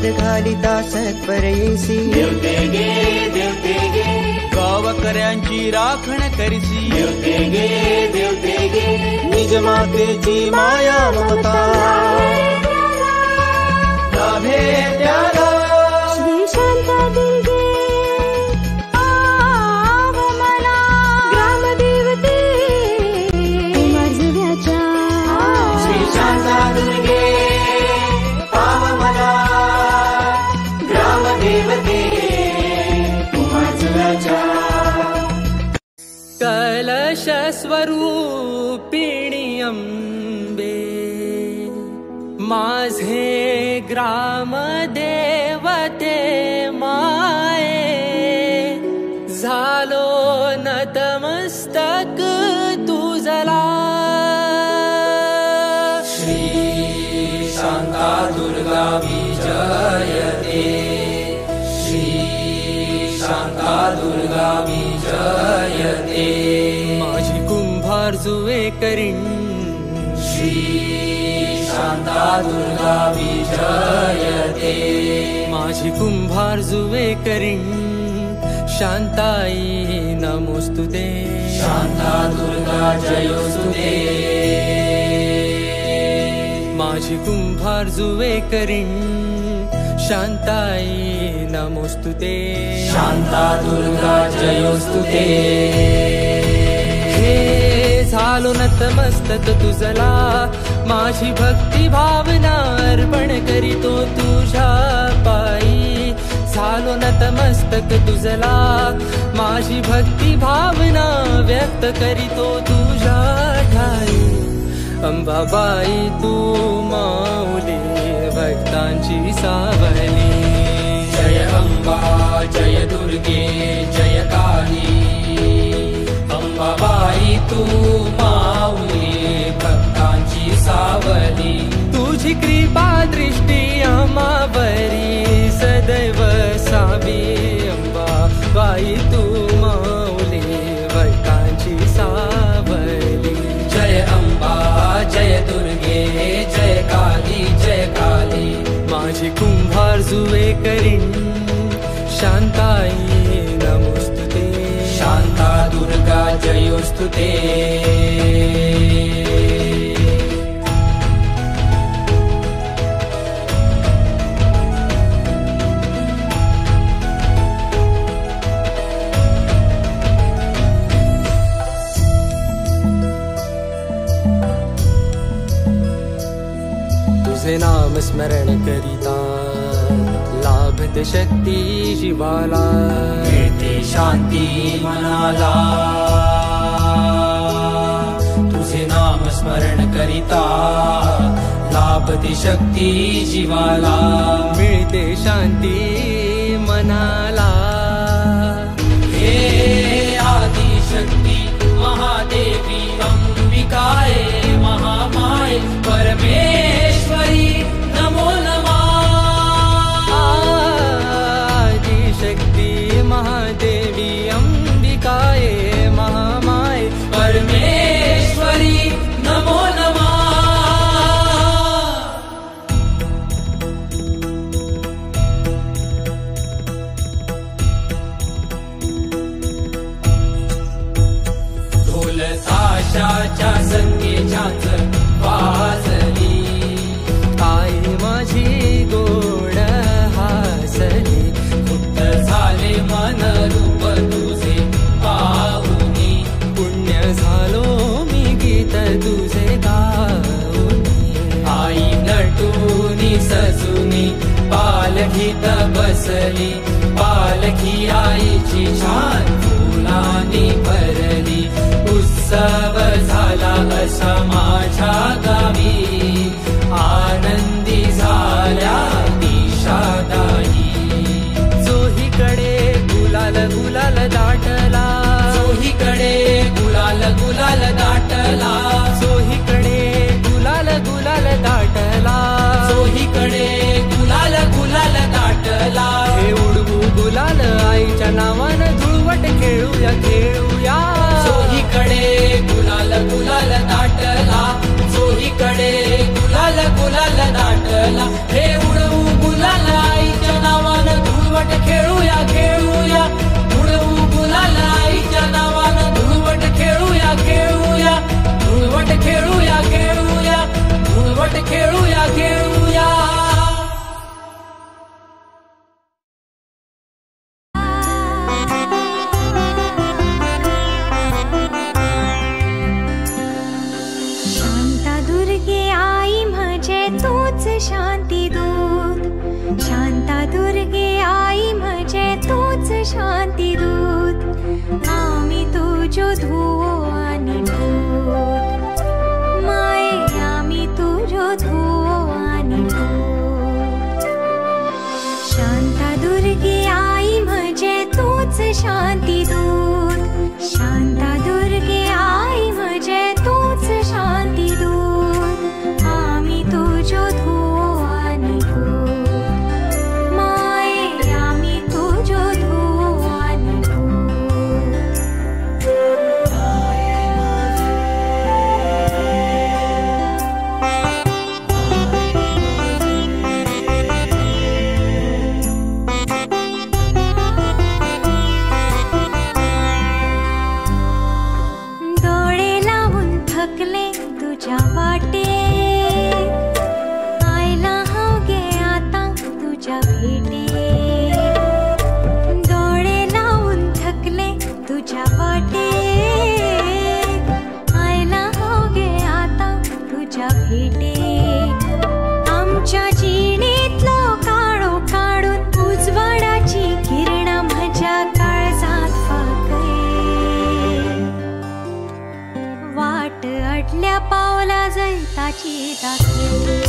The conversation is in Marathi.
पद घालिता सत्पर येसी देवते गे गावकऱ्यांची राखण करिसी देवते गे निज मातेची माया ममता लाभे त्याला श्री शांता दुर्गे पाव मला ग्रामदेवते माझव्याच्या श्री शांता दुर्गे पाव मला ग्रामदेवते माझव्याच्या कलश स्वरूपिणी अंबे माझे ग्राम देवते माये झालो नतमस्तक तुझला श्री शांता दुर्गा विजयते श्री शांता दुर्गा विजयते माझी कुंभार जुवे करीन श्री शांता दुर्गा विजयते माझी कुंभार जुवे करीन शांताई नमोस्तुते शांता दुर्गा जयोस्तुते माझी कुंभार जुवे करीन शांताई नमोस्तुते शांता दुर्गा जयोस्तुते हे झालो नतमस्तक तुझला माझी भक्ती भावना अर्पण करीतो तुझ्या पायी झालो नतमस्तक तुझला माझी भक्ती भावना व्यक्त करीतो तुझ्या ठाई अंबाबाई तू माऊली भक्तांची सावली जय अंबा जय दुर्गे जय काली अंबाबाई तू माऊली भक्तांची सावली तुझी कृपा दृष्टी आम्हावरी सदैव सावी अंबाबाई तू माऊली भक्तांची सावली जय अंबा जय दुर्गे जय काली माझी कुंभार जुवे करीन शांताई नमोस्तुते शांता दुर्गा जयोस्तुते तुझे नाम स्मरण करिता लाभते शक्ती जीवाला मिळते शांती मनाला तुझे नाम स्मरण करिता लाभते शक्ती जीवाला मिळते शांती मनाला हे आदिशक्ती महादेवी अंबिकाय महामाय परमेश्वरी नमो नमः आदिशक्ती महादेवी अंबिकाय महामाय परमेश्वरी नमो नमः ढोल ताशाच्या संगीताच वाजली आई माझी गोड हासली मुक्त झाले मन रूप तुझे पाहुनी पुण्य झालो मी गीत तुझे गाऊनी आई नटूनी सजुनी पालखीत बसली पालखी आईची छान फुलांनी भरली उत्सव झाला असा माझ्या गावी आनंदी झाल्या दिशादाई चोहीकडे गुलाल गुलाल दाटला चोहीकडे गुलाल गुलाल दाटला चोहीकडे गुलाल गुलाल दाटला चोहीकडे गुलाल गुलाल दाटला हे उडवू गुलाल आईच्या नावानं धुळवट खेळूया खेळूया चोहीकडे गुलाल गुलाल दाटला चोहीकडे गुलाल गुलाल दाटला हे उडवू गुलाल शांती दूत, शांता दुर्गे आई म्हजे तूच शांती दूत, आमी तुज्यो धुवो आनी पूत, माये आमी तुज्यो धुवो आनी थकले तुझ्या वाटे, आयला हांव गे आतां तुझ्या भेटे, डोळे लावून थकले तुझ्या वाटे, आयला हांव गे आतां तुझ्या भेटे, आमच्या जिणेंतलो काळो काडून उजवाडाची किरणां म्हज्या काळजांत फाकय, वाट अडल्या पावला जैताची दाखय.